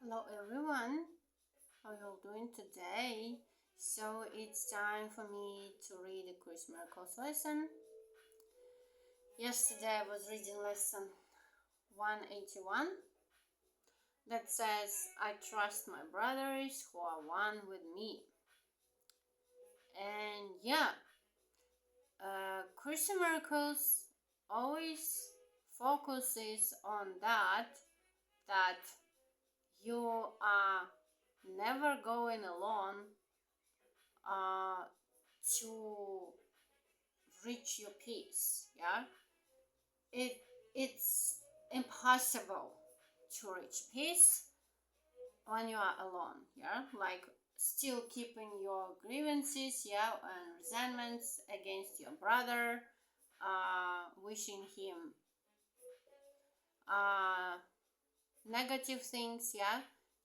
Hello everyone, how you all doing today? So it's time for me to read the Course Miracles lesson. Yesterday I was reading lesson 181 that says, I trust my brothers who are one with me. And Course in Miracles always focuses on that you are never going alone to reach your peace. It's impossible to reach peace when you are alone. Like still keeping your grievances and resentments against your brother, wishing him negative things.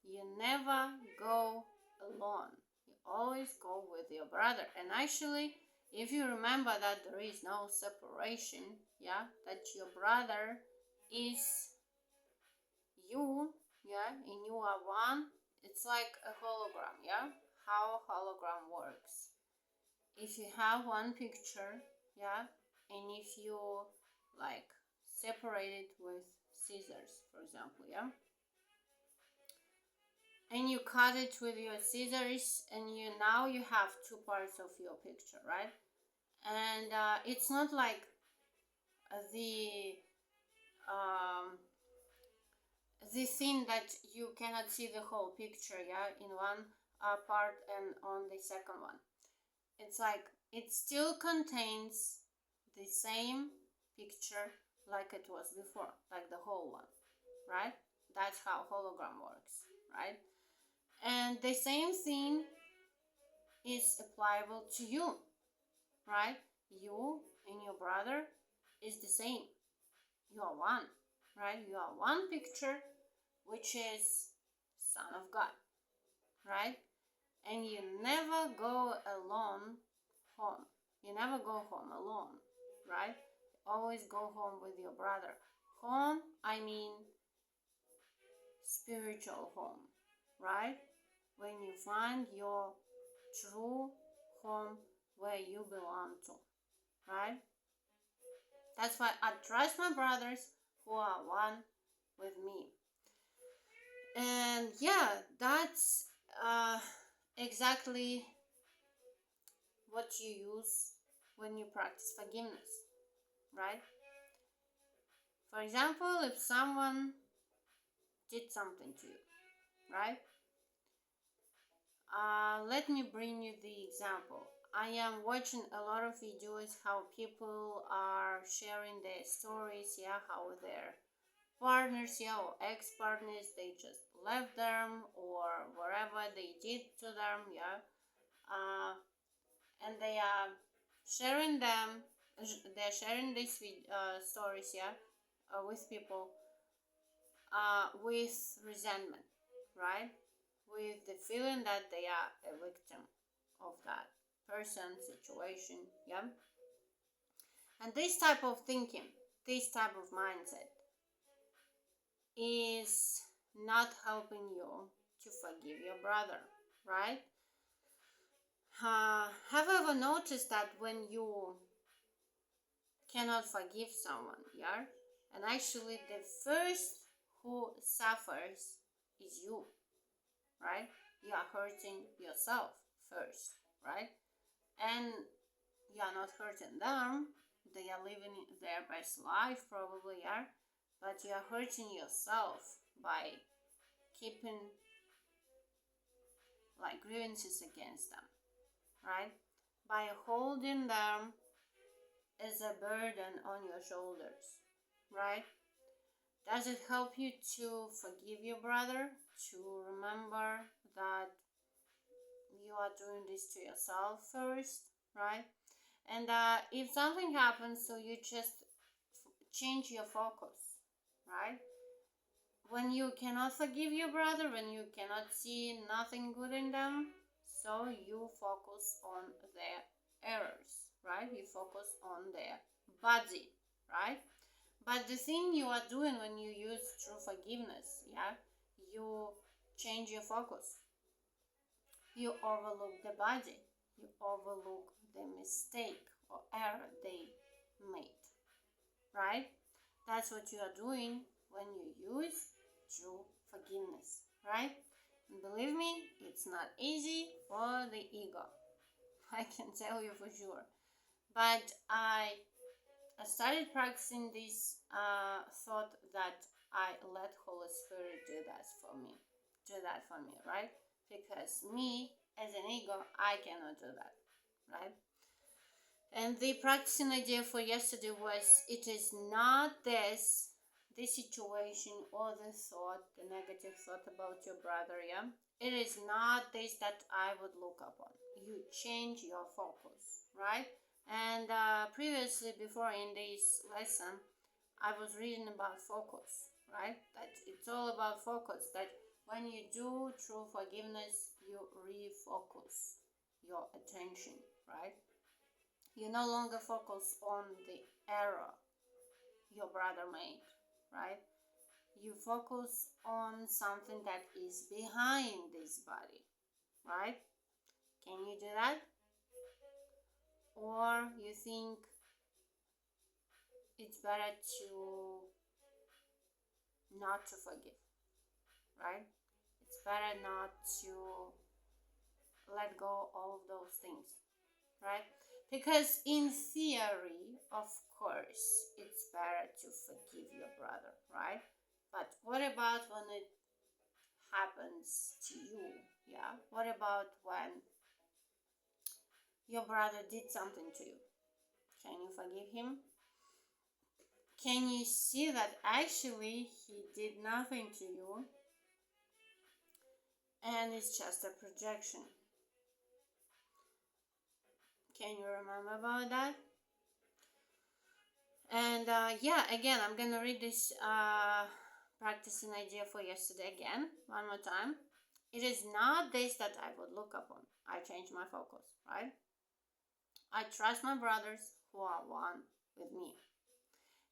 You never go alone, you always go with your brother. And actually, if you remember that there is no separation, that your brother is you, and you are one. It's like a hologram. How hologram works: if you have one picture, and if you like separate it with scissors, for example, and you cut it with your scissors, and now you have two parts of your picture, right? And it's not like the the thing that you cannot see the whole picture, in one part, and on the second one it's like it still contains the same picture like it was before, like the whole one, right? That's how hologram works, right? And the same thing is applicable to you, right? You and your brother is the same. You are one, right? You are one picture, which is Son of God, right? And you never go alone home. You never go home alone, right? You always go home with your brother. Home, I mean spiritual home, right? When you find your true home where you belong to, right? That's why I trust my brothers who are one with me. And that's exactly what you use when you practice forgiveness, right? For example, if someone did something to you, right? Let me bring you the example. I am watching a lot of videos how people are sharing their stories, how their partners, or ex-partners, they just left them or whatever they did to them, and they are sharing them. They're sharing these stories, with people, with resentment, right? With the feeling that they are a victim of that person, situation, And this type of thinking, this type of mindset is not helping you to forgive your brother, right? Have you ever noticed that when you cannot forgive someone, and actually the first who suffers is you, right? You are hurting yourself first, right? And you are not hurting them. They are living their best life, probably, but you are hurting yourself by keeping like grievances against them, right? By holding them as a burden on your shoulders, right? Does it help you to forgive your brother, to remember that you are doing this to yourself first, right? And if something happens, so you just change your focus, right? When you cannot forgive your brother, when you cannot see nothing good in them, so you focus on their errors, right? You focus on their body, right? But the thing you are doing when you use true forgiveness, you change your focus. You overlook the body. You overlook the mistake or error they made, right? That's what you are doing when you use true forgiveness, right? And believe me, it's not easy for the ego. I can tell you for sure. But I started practicing this thought that I let Holy Spirit do that for me. Right? Because me, as an ego, I cannot do that, right? And the practicing idea for yesterday was, it is not the situation or the thought, the negative thought about your brother, yeah? It is not this that I would look upon. You change your focus, right? And previously, before in this lesson, I was reading about focus, right? That it's all about focus. That when you do true forgiveness, you refocus your attention, right? You no longer focus on the error your brother made, right? You focus on something that is behind this body, right? Can you do that? Or you think it's better to not to forgive, right? It's better not to let go of those things, right? Because in theory, of course, it's better to forgive your brother, right? But what about when it happens to you? Yeah. What about when your brother did something to you? Can you forgive him? Can you see that actually he did nothing to you and it's just a projection? Can you remember about that? And yeah, again, I'm gonna read this practicing idea for yesterday again, one more time. It is not this that I would look upon. I change my focus, right? I trust my brothers who are one with me.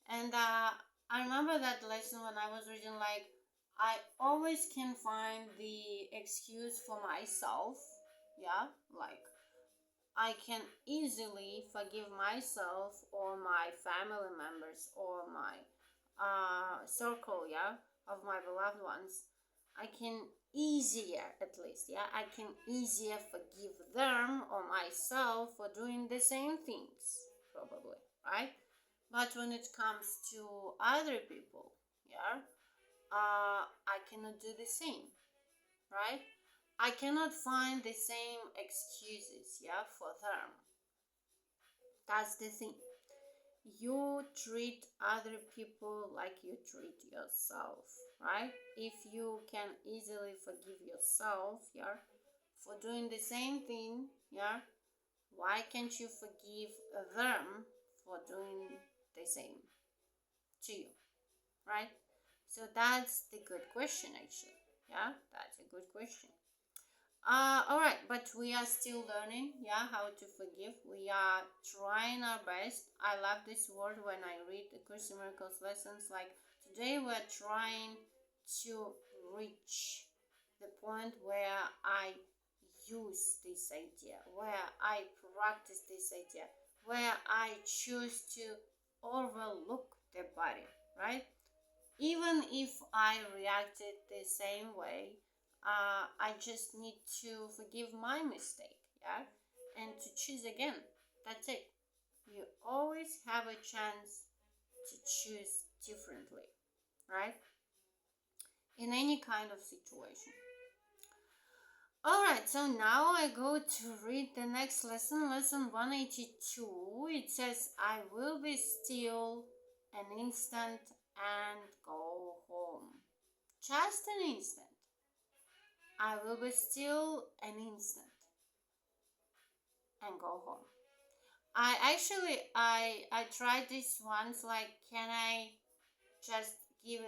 And I remember that lesson when I was reading, like, I always can find the excuse for myself, yeah, like, I can easily forgive myself or my family members or my circle, yeah, of my beloved ones. I can easier, at least, yeah, I can easier forgive them or myself for doing the same things, probably, right? But when it comes to other people, yeah, I cannot do the same, right? I cannot find the same excuses, yeah, for them. That's the thing. You treat other people like you treat yourself, right? If you can easily forgive yourself, yeah, for doing the same thing, yeah, why can't you forgive them for doing the same to you, right? So that's the good question, actually. Yeah, that's a good question. All right, but we are still learning, yeah, how to forgive. We are trying our best. I love this word when I read the Course in Miracles lessons. Like today, we're trying to reach the point where I use this idea, where I practice this idea, where I choose to overlook the body, right? Even if I reacted the same way, I just need to forgive my mistake, yeah, and to choose again. That's it. You always have a chance to choose differently, right? In any kind of situation. Alright, so now I go to read the next lesson, lesson 182. It says, I will be still an instant and go home. Just an instant. I will be still an instant and go home. I tried this once, like, can I just give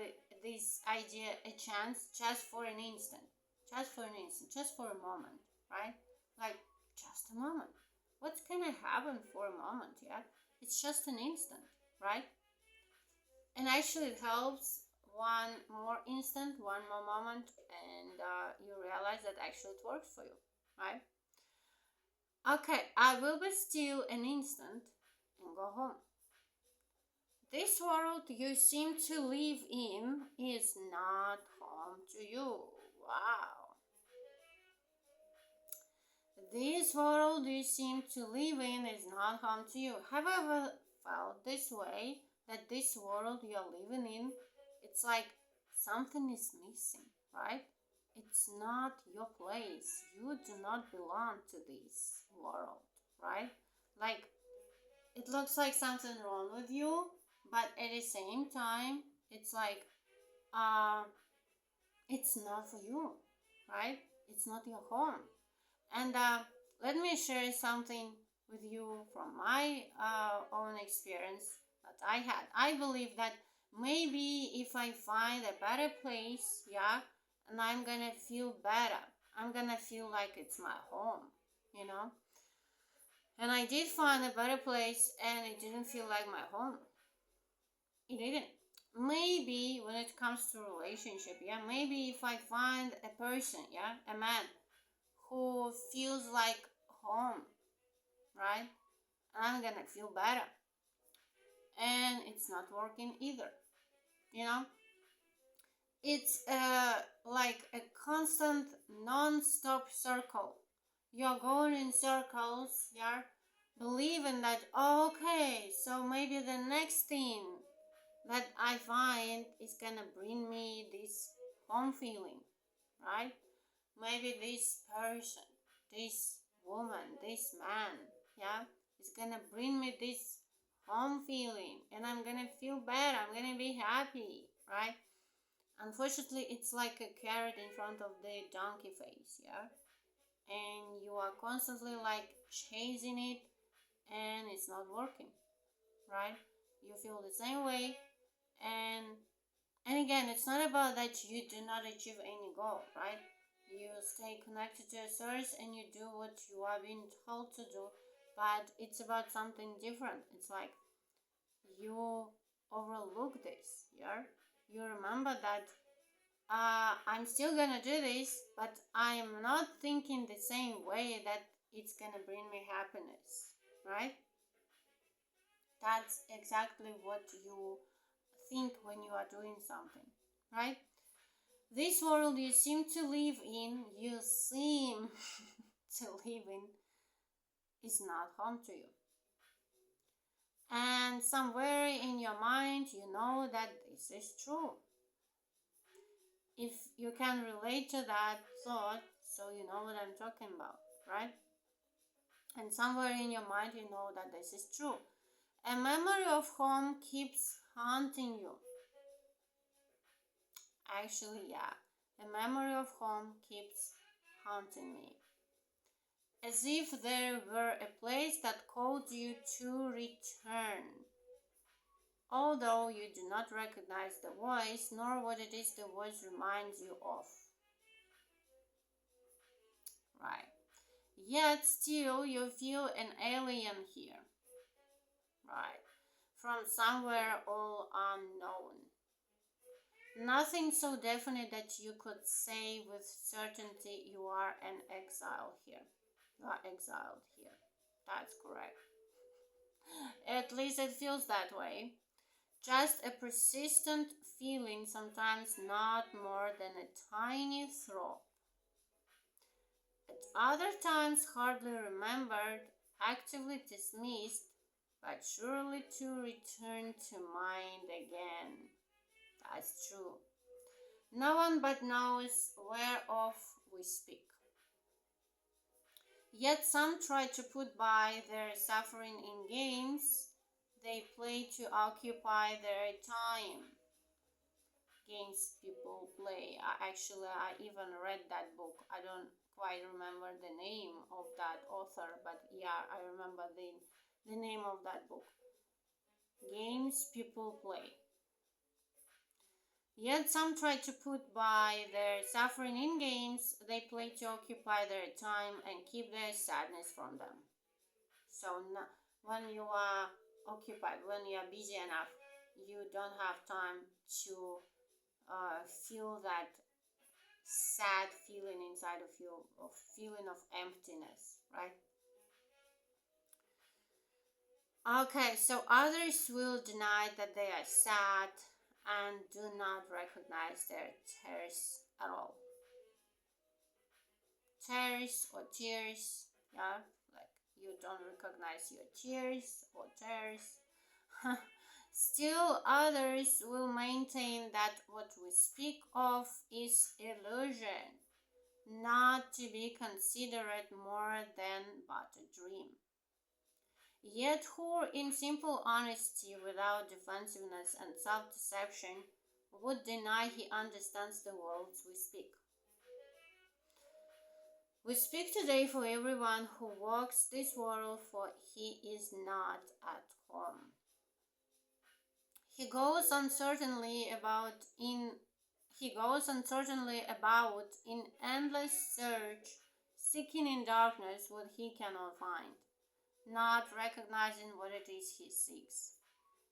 this idea a chance just for an instant? Just for an instant, just for a moment, right? Like, just a moment. What's gonna happen for a moment, yeah? It's just an instant, right? And actually it helps one more instant, one more moment, and you realize that actually it works for you, right? Okay, I will be still an instant and go home. This world you seem to live in is not home to you. Wow. This world you seem to live in is not home to you. Have you ever felt this way? That this world you're living in, it's like something is missing, right? It's not your place. You do not belong to this world, right? Like, it looks like something wrong with you, but at the same time, it's like, uh, it's not for you, right? It's not your home. And let me share something with you from my own experience that I had. I believe that maybe if I find a better place, yeah, and I'm gonna feel better, I'm gonna feel like it's my home, you know. And I did find a better place, and it didn't feel like my home. It didn't. Maybe when it comes to relationship, yeah, maybe if I find a person, yeah, a man who feels like home, right? I'm gonna feel better. And it's not working either, you know? It's like a constant non-stop circle. You're going in circles, yeah? Believing that, oh, okay, so maybe the next thing that I find is gonna bring me this home feeling, right? Maybe this person, this woman, this man, yeah, is gonna bring me this home feeling and I'm gonna feel better, I'm gonna be happy, right? Unfortunately, it's like a carrot in front of the donkey face, yeah? And you are constantly like chasing it and it's not working, right? You feel the same way and again, it's not about that you do not achieve any goal, right? You stay connected to a source and you do what you are being told to do, but it's about something different. It's like you overlook this, yeah? You remember that I'm still gonna do this, but I am not thinking the same way that it's gonna bring me happiness, right? That's exactly what you think when you are doing something, right? This world you seem to live in, you seem to live in, is not home to you. And somewhere in your mind, you know that this is true. If you can relate to that thought, so you know what I'm talking about, right? And somewhere in your mind, you know that this is true. A memory of home keeps haunting you. Actually, yeah, a memory of home keeps haunting me. As if there were a place that called you to return. Although you do not recognize the voice, nor what it is the voice reminds you of. Right. Yet still you feel an alien here. Right. From somewhere all unknown. Nothing so definite that you could say with certainty you are an exile here. You are exiled here. That's correct. At least it feels that way. Just a persistent feeling, sometimes not more than a tiny throb. At other times, hardly remembered, actively dismissed, but surely to return to mind again. That's true. No one but knows whereof we speak. Yet some try to put by their suffering in games they play to occupy their time. Games people play. I even read that book. I don't quite remember the name of that author, but yeah, I remember the name of that book. Games people play. Yet some try to put by their suffering in games they play to occupy their time and keep their sadness from them. So when you are occupied, when you are busy enough, you don't have time to feel that sad feeling inside of you, of feeling of emptiness, right? Okay, so others will deny that they are sad and do not recognize their tears at all. Tears or tears, yeah, like you don't recognize your tears or tears. Still, others will maintain that what we speak of is illusion, not to be considered more than but a dream. Yet, who, in simple honesty, without defensiveness and self deception, would deny he understands the words we speak? We speak today for everyone who walks this world, for he is not at home. He goes uncertainly about in endless search, seeking in darkness what he cannot find, not recognizing what it is he seeks.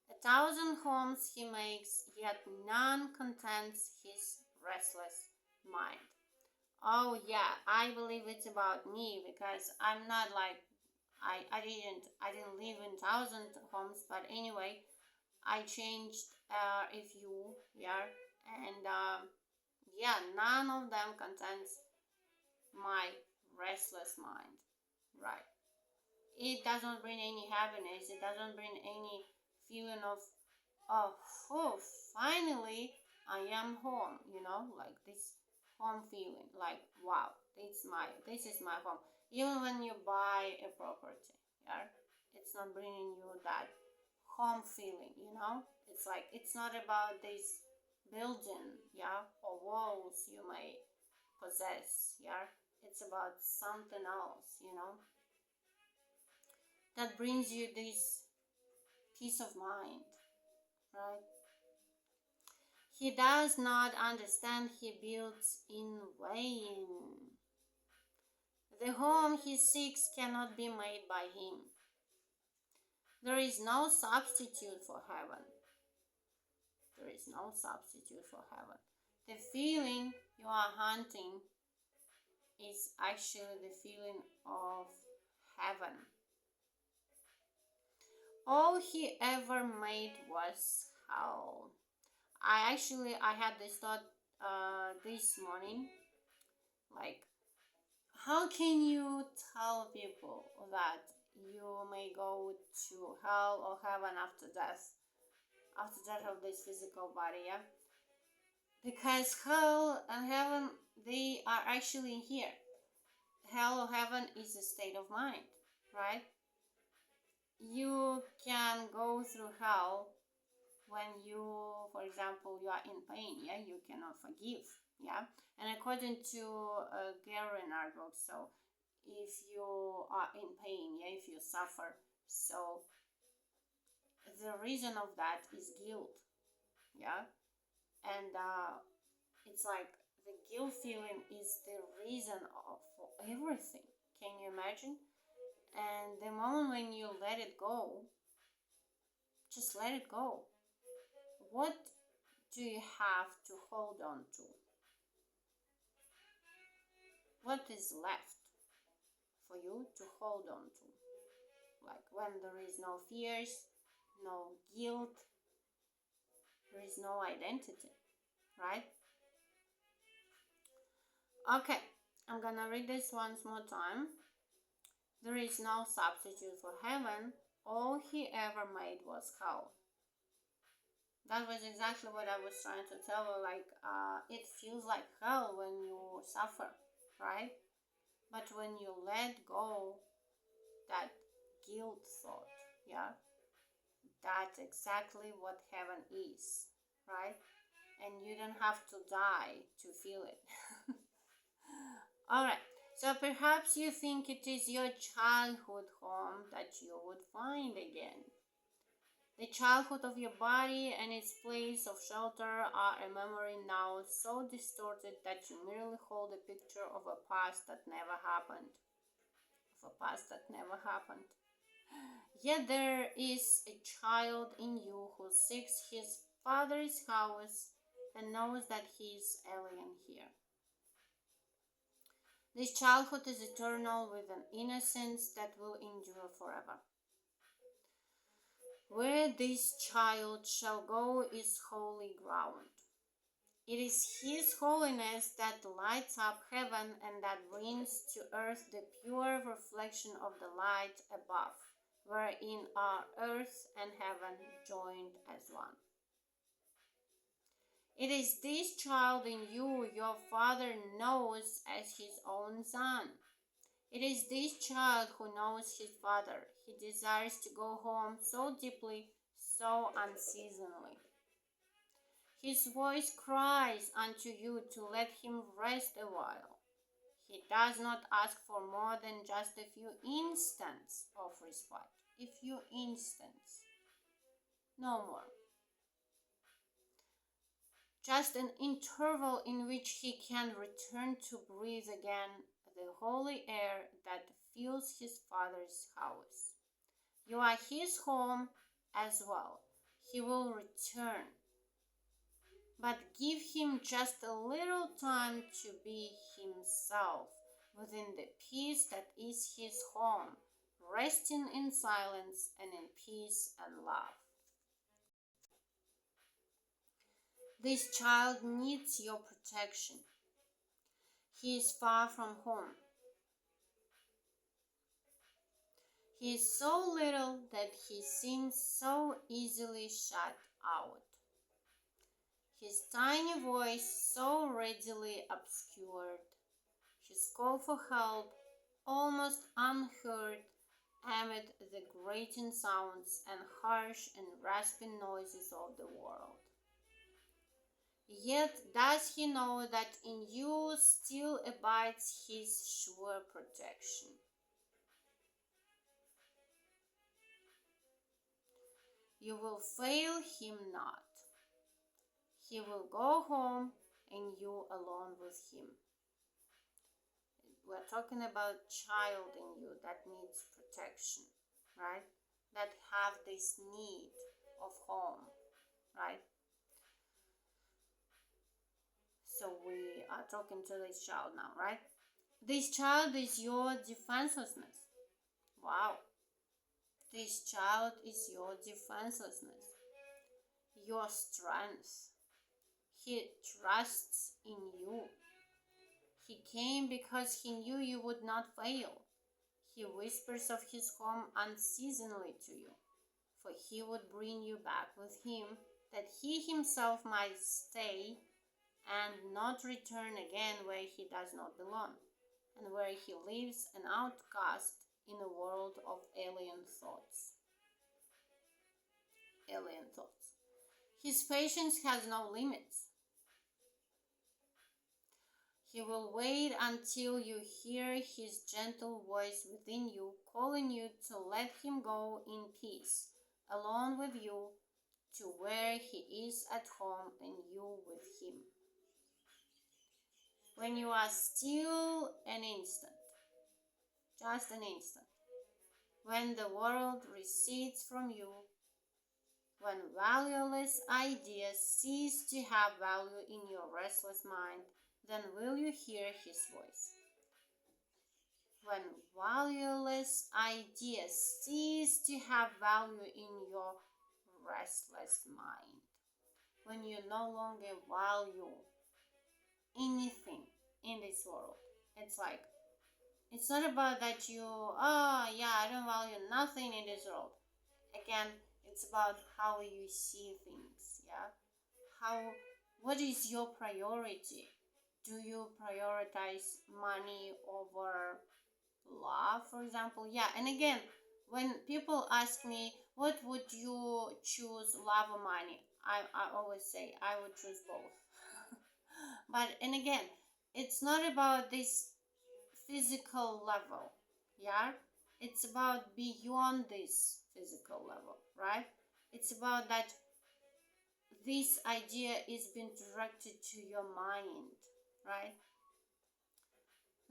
1,000 homes he makes, yet none contents his restless mind. Oh yeah, I believe it's about me because I'm not like I didn't live in 1,000 homes, but anyway, I changed a few, yeah, and yeah, none of them contains my restless mind, right? It doesn't bring any happiness. It doesn't bring any feeling of oh, oh, finally I am home. Like this home feeling. Like wow, this is my home. Even when you buy a property, yeah, it's not bringing you that home feeling. It's like it's not about this building, yeah, or walls you may possess, yeah. It's about something else, that brings you this peace of mind, right? He does not understand he builds in vain. The home he seeks cannot be made by him. There is no substitute for heaven. There is no substitute for heaven. The feeling you are hunting is actually the feeling of heaven. All he ever made was hell. I had this thought this morning, like how can you tell people that you may go to hell or heaven after death of this physical body, yeah? Because hell and heaven, they are actually here. Hell or heaven is a state of mind, right? You can go through hell when you, for example, you are in pain, yeah, you cannot forgive, yeah. And according to Gary Renard, so if you are in pain, yeah, if you suffer, so the reason of that is guilt, yeah. And it's like the guilt feeling is the reason for everything. Can you imagine? And the moment when you let it go, just let it go. What do you have to hold on to? What is left for you to hold on to? Like when there is no fears, no guilt, there is no identity, right? Okay, I'm gonna read this once more time. There is no substitute for heaven. All he ever made was hell. That was exactly what I was trying to tell you. Like, it feels like hell when you suffer, right? But when you let go that guilt thought, yeah, that's exactly what heaven is, right? And you don't have to die to feel it. All right. So perhaps you think it is your childhood home that you would find again. The childhood of your body and its place of shelter are a memory now so distorted that you merely hold a picture of a past that never happened. Yet there is a child in you who seeks his father's house and knows that he is alien here. This childhood is eternal with an innocence that will endure forever. Where this child shall go is holy ground. It is His holiness that lights up heaven and that brings to earth the pure reflection of the light above, wherein are earth and heaven joined as one. It is this child in you your Father knows as His own Son. It is this child who knows his Father. He desires to go home so deeply, so unceasingly. His voice cries unto you to let him rest a while. He does not ask for more than just a few instants of respite. A few instants. No more. Just an interval in which he can return to breathe again the holy air that fills his Father's house. You are his home as well. He will return. But give him just a little time to be himself within the peace that is his home, resting in silence and in peace and love. This child needs your protection. He is far from home. He is so little that he seems so easily shut out. His tiny voice so readily obscured. His call for help almost unheard amid the grating sounds and harsh and rasping noises of the world. Yet does he know that in you still abides his sure protection. You will fail him not. He will go home and you alone with him. We're talking about child in you that needs protection, right? That have this need of home, right? So we are talking to this child now, right? This child is your defenselessness. Wow. This child is your defenselessness, your strength. He trusts in you. He came because he knew you would not fail. He whispers of his home unceasingly to you, for he would bring you back with him, that he himself might stay and not return again where he does not belong, and where he lives an outcast in a world of alien thoughts. Alien thoughts. His patience has no limits. He will wait until you hear his gentle voice within you, calling you to let him go in peace, alone with you, to where he is at home and you with him. When you are still an instant, just an instant, when the world recedes from you, when valueless ideas cease to have value in your restless mind, then will you hear his voice. When valueless ideas cease to have value in your restless mind, when you no longer value anything in this world, it's not about that I don't value nothing in this world. Again, it's about how you see things, what is your priority? Do you prioritize money over love, for example? And again, when people ask me, what would you choose, love or money? I always say I would choose both. And again, it's not about this physical level, it's about beyond this physical level, right? It's about that this idea is being directed to your mind, right?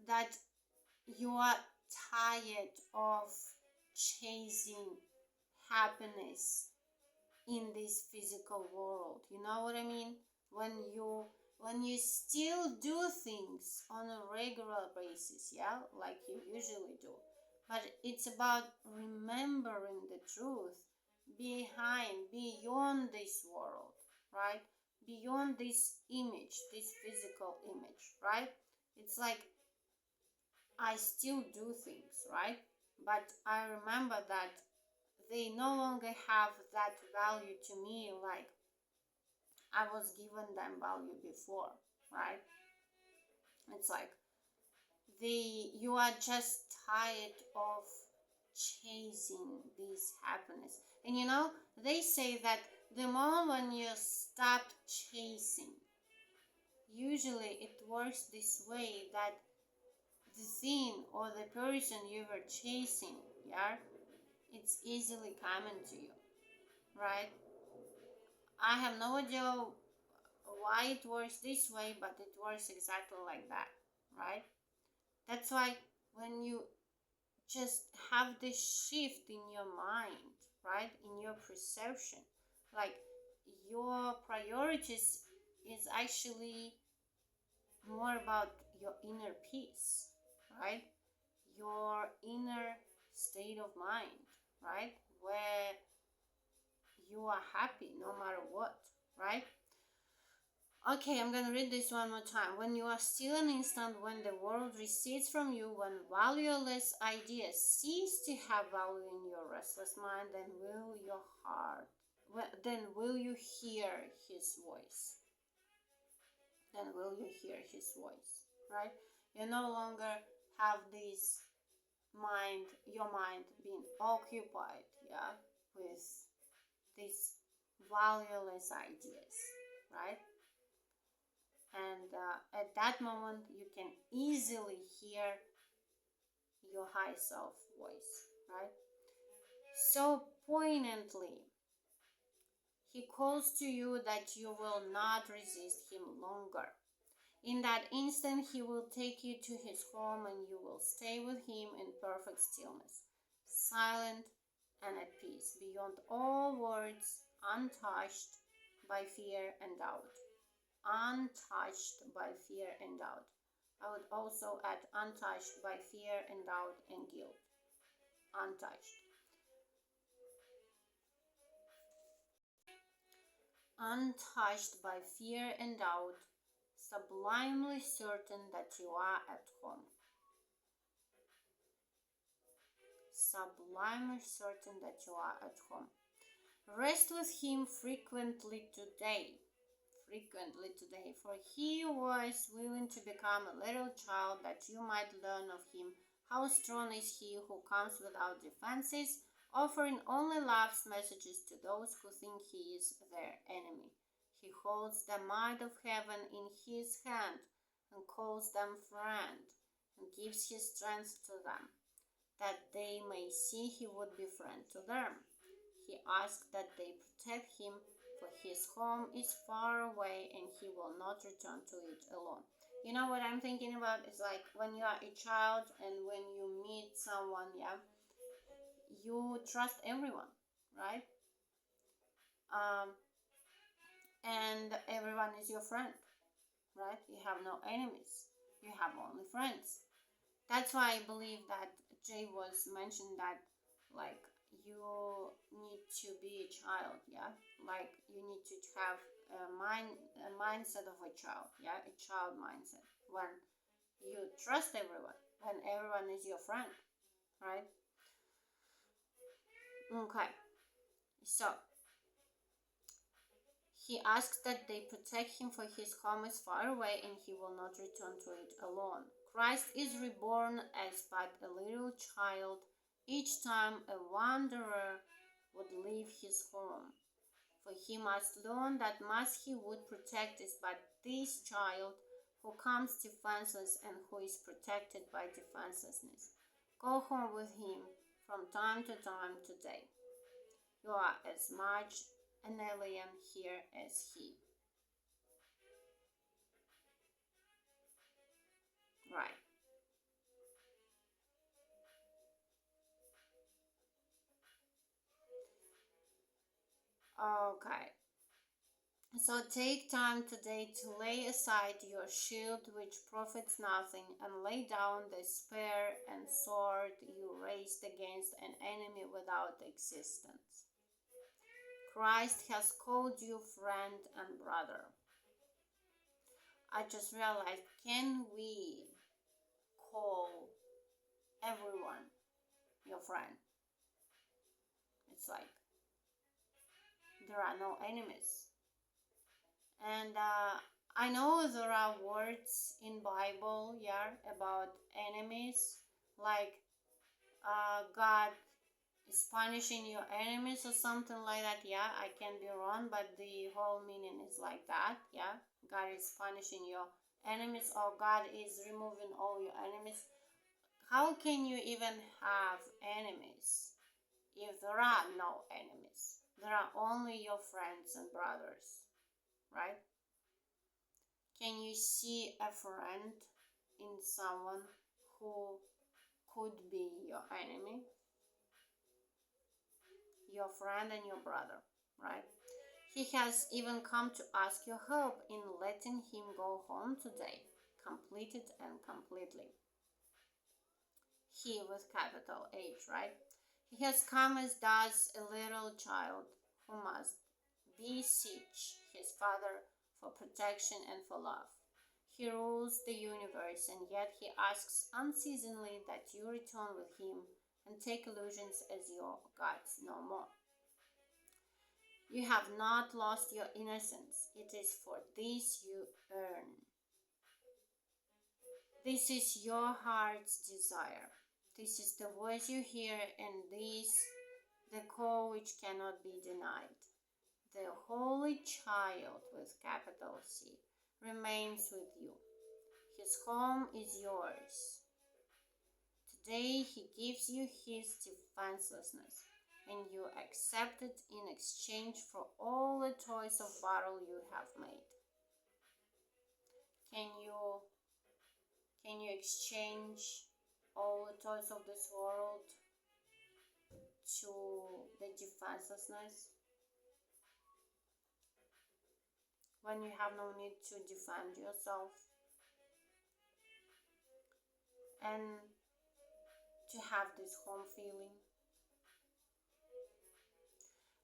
That you are tired of chasing happiness in this physical world. You know what I mean? when you when you still do things on a regular basis, yeah, like you usually do. But it's about remembering the truth beyond this world, right? Beyond this image, this physical image, right? It's like I still do things, right? But I remember that they no longer have that value to me like I was given them value before, right? It's like you are just tired of chasing this happiness. And they say that the moment when you stop chasing, usually it works this way that the thing or the person you were chasing, yeah, it's easily coming to you, right? I have no idea why it works this way, but it works exactly like that, right? That's why when you just have this shift in your mind, right, in your perception, like your priorities is actually more about your inner peace, right? Your inner state of mind, right? Where you are happy no matter what, right? Okay, I'm gonna read this one more time. When you are still an instant, when the world recedes from you, when valueless ideas cease to have value in your restless mind, then will you hear his voice? Then will you hear his voice, right? You no longer have your mind being occupied, yeah, with these valueless ideas, right? And at that moment you can easily hear your high self voice, right? So poignantly he calls to you that you will not resist him longer. In that instant he will take you to his home and you will stay with him in perfect stillness, silent and at peace, beyond all words, untouched by fear and doubt. Untouched by fear and doubt. I would also add untouched by fear and doubt and guilt. Untouched. Untouched by fear and doubt, sublimely certain that you are at home. Sublimely certain that you are at home. Rest with him frequently today, for he was willing to become a little child that you might learn of him how strong is he who comes without defenses, offering only love's messages to those who think he is their enemy. He holds the might of heaven in his hand and calls them friend and gives his strength to them, that they may see he would be friend to them. He asks that they protect him, for his home is far away and he will not return to it alone. You know what I'm thinking about? It's like when you are a child and when you meet someone, yeah, you trust everyone, right? Um, and everyone is your friend, right? You have no enemies, you have only friends. That's why I believe that Jay was mentioned that like you need to be a child, yeah, like you need to have a mindset of a child, yeah, a child mindset when you trust everyone, when everyone is your friend, right? Okay, so he asks that they protect him, for his home is far away and he will not return to it alone. Christ is reborn as but a little child each time a wanderer would leave his home. For he must learn that much he would protect is but this child who comes defenseless and who is protected by defenselessness. Go home with him from time to time today. You are as much an alien here as he. Right. Okay. So take time today to lay aside your shield, which profits nothing, and lay down the spear and sword you raised against an enemy without existence. Christ has called you friend and brother. I just realized, can we call everyone your friend? It's like there are no enemies. And I know there are words in Bible, yeah, about enemies, like God is punishing your enemies or something like that. Yeah, I can be wrong, but the whole meaning is like that. Yeah, God is punishing your enemies, or God is removing all your enemies. How can you even have enemies if there are no enemies? There are only your friends and brothers, right? Can you see a friend in someone who could be your enemy? Your friend and your brother, right? He has even come to ask your help in letting him go home today, completed and completely. He with capital H, right? He has come as does a little child who must beseech his father for protection and for love. He rules the universe, and yet he asks unceasingly that you return with him and take illusions as your gods no more. You have not lost your innocence. It is for this you earn. This is your heart's desire. This is the voice you hear, and this the call which cannot be denied. The Holy Child with capital C remains with you. His home is yours. Today he gives you his defenselessness, and you accept it in exchange for all the toys of battle you have made. Can you exchange all the toys of this world to the defenselessness when you have no need to defend yourself and to have this home feeling?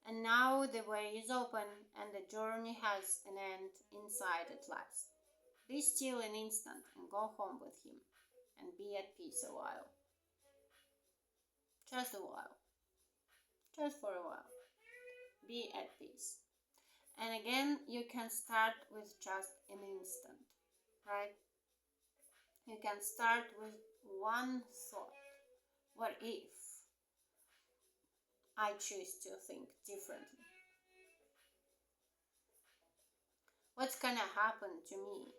And now the way is open and the journey has an end inside at last. Be still an instant and go home with him and be at peace a while. Just a while. Just for a while. Be at peace. And again, you can start with just an instant, right? You can start with one thought. What if I choose to think differently? What's gonna happen to me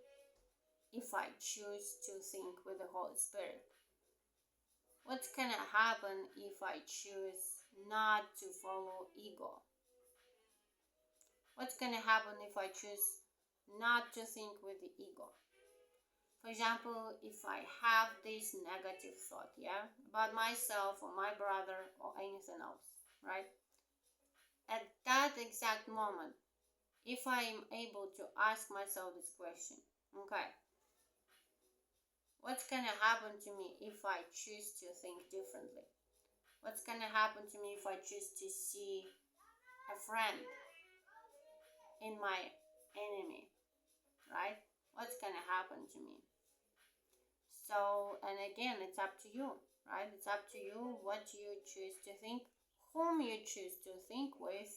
if I choose to think with the Holy Spirit? What's gonna happen if I choose not to follow ego? What's gonna happen if I choose not to think with the ego? For example, if I have this negative thought, yeah, about myself or my brother or anything else, right? At that exact moment, if I am able to ask myself this question, okay, what's gonna happen to me if I choose to think differently? What's gonna happen to me if I choose to see a friend in my enemy, right? What's gonna happen to me? So, and again, it's up to you, right? It's up to you what you choose to think, whom you choose to think with.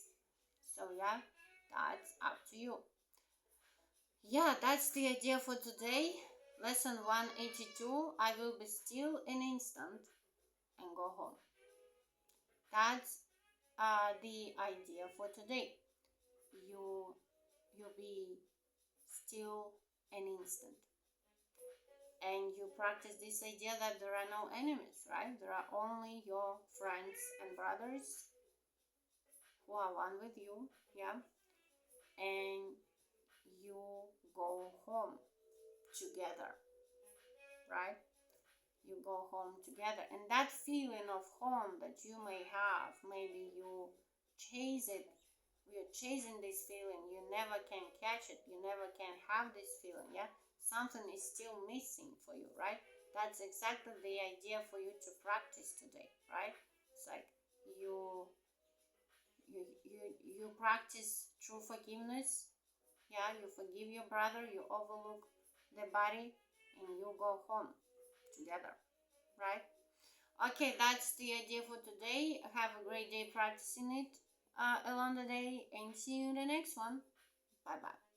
So, yeah, that's up to you. Yeah, that's the idea for today. Lesson 182, I will be still an instant and go home. That's the idea for today. You be still an instant. And you practice this idea that there are no enemies, right? There are only your friends and brothers who are one with you, yeah? And you go home together, right? You go home together. And that feeling of home that you may have, maybe you chase it you're chasing this feeling, you never can catch it, you never can have this feeling, yeah? Something is still missing for you, right? That's exactly the idea for you to practice today, right? It's like you practice true forgiveness. Yeah, you forgive your brother, you overlook the body, and you go home together, right? Okay, that's the idea for today. Have a great day practicing it along the day, and see you in the next one. Bye bye.